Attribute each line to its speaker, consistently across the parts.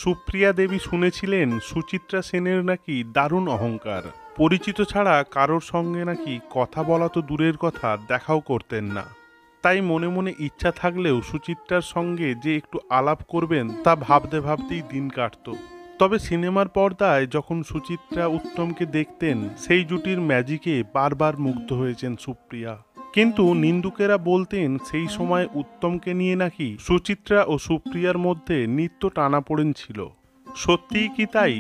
Speaker 1: সুপ্রিয়া দেবী শুনেছিলেন সুচিত্রা সেনের নাকি দারুণ অহংকার। পরিচিত ছাড়া কারোর সঙ্গে নাকি কথা বলা তো দূরের কথা, দেখাও করতেন না। তাই মনে মনে ইচ্ছা থাকলেও সুচিত্রার সঙ্গে যে একটু আলাপ করবেন তা ভাবতে ভাবতেই দিন কাটত। তবে সিনেমার পর্দায় যখন সুচিত্রা উত্তমকে দেখতেন, সেই জুটির ম্যাজিকে বারবার মুগ্ধ হয়েছেন সুপ্রিয়া। কিন্তু নিন্দুকেরা বলতেন সেই সময় উত্তমকে নিয়ে নাকি সুচিত্রা ও সুপ্রিয়ার মধ্যে নিত্য টানাপোড়েন ছিল। সত্যিই কি তাই?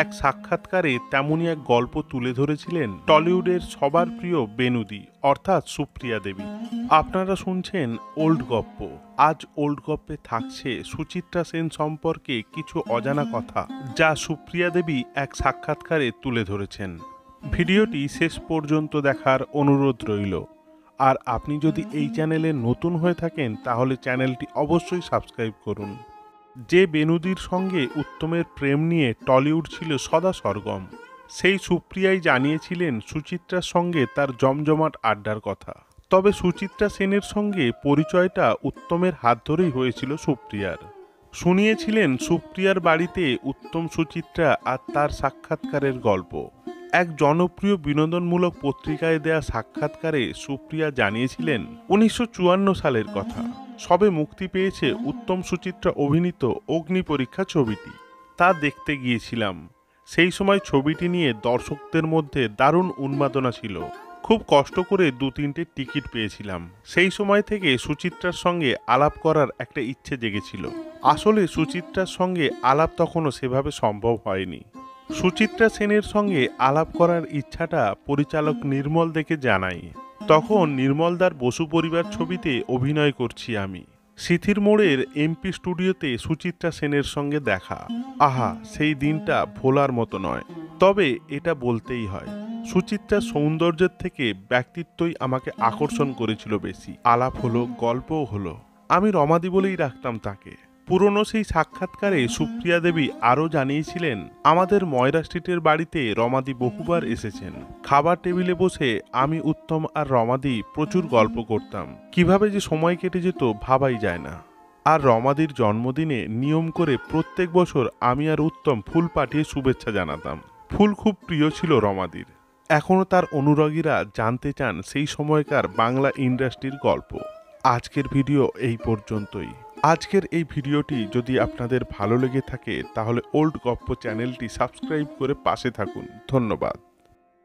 Speaker 1: এক সাক্ষাৎকারে তেমনই এক গল্প তুলে ধরেছিলেন টলিউডের সবার প্রিয় বেনুদি অর্থাৎ সুপ্রিয়া দেবী। আপনারা শুনছেন ওল্ড গপ্প। আজ ওল্ড গপ্পে থাকছে সুচিত্রা সেন সম্পর্কে কিছু অজানা কথা, যা সুপ্রিয়া দেবী এক সাক্ষাৎকারে তুলে ধরেছেন। ভিডিওটি শেষ পর্যন্ত দেখার অনুরোধ রইল। আর আপনি যদি এই চ্যানেলে নতুন হয়ে থাকেন তাহলে চ্যানেলটি অবশ্যই সাবস্ক্রাইব করুন। যে বেনুদির সঙ্গে উত্তমের প্রেম নিয়ে টলিউড ছিল সদা সরগম, সেই সুপ্রিয়াই জানিয়েছিলেন সুচিত্রার সঙ্গে তার জমজমাট আড্ডার কথা। তবে সুচিত্রা সেনের সঙ্গে পরিচয়টা উত্তমের হাত ধরেই হয়েছিল সুপ্রিয়ার। শুনিয়েছিলেন সুপ্রিয়ার বাড়িতে উত্তম সুচিত্রা আর তার সাক্ষাৎকারের গল্প। এক জনপ্রিয় বিনোদনমূলক পত্রিকায় দেয়া সাক্ষাৎকারে সুপ্রিয়া জানিয়েছিলেন 1954 সালের কথা। সবে মুক্তি পেয়েছে উত্তম সুচিত্রা অভিনীত অগ্নি পরীক্ষা ছবিটি। তা দেখতে গিয়েছিলাম। সেই সময় ছবিটি নিয়ে দর্শকদের মধ্যে দারুণ উন্মাদনা ছিল। খুব কষ্ট করে 2-3টে টিকিট পেয়েছিলাম। সেই সময় থেকে সুচিত্রার সঙ্গে আলাপ করার একটা ইচ্ছে জেগেছিল। আসলে সুচিত্রার সঙ্গে আলাপ তখনও সেভাবে সম্ভব হয়নি। সুচিত্রা সেনের সঙ্গে আলাপ করার ইচ্ছাটা পরিচালক নির্মল দেখে জানাই। তখন নির্মলদার বসু পরিবার ছবিতে অভিনয় করছি আমি। সিথির মোড়ের এমপি স্টুডিওতে সুচিত্রা সেনের সঙ্গে দেখা। আহা, সেই দিনটা ভোলার মতো নয়। তবে এটা বলতেই হয়, সুচিত্রার সৌন্দর্যের থেকে ব্যক্তিত্বই আমাকে আকর্ষণ করেছিল বেশি। আলাপ হলো, গল্পও হলো। আমি রমাদি বলেই রাখতাম তাকে। পুরনো সেই সাক্ষাৎকারে সুপ্রিয়া দেবী আরও জানিয়েছিলেন, আমাদের ময়রা স্ট্রিটের বাড়িতে রমাদি বহুবার এসেছেন। খাবার টেবিলে বসে আমি, উত্তম আর রমাদি প্রচুর গল্প করতাম। কিভাবে যে সময় কেটে যেত ভাবাই যায় না। আর রমাদির জন্মদিনে নিয়ম করে প্রত্যেক বছর আমি আর উত্তম ফুল পাঠিয়ে শুভেচ্ছা জানাতাম। ফুল খুব প্রিয় ছিল রমাদির। এখনও তার অনুরাগীরা জানতে চান সেই সময়কার বাংলা ইন্ডাস্ট্রির গল্প। আজকের ভিডিও এই পর্যন্তই। আজকের এই ভিডিওটি যদি আপনাদের ভালো লেগে থাকে তাহলে ওল্ড গপ্প চ্যানেলটি সাবস্ক্রাইব করে পাশে থাকুন। ধন্যবাদ।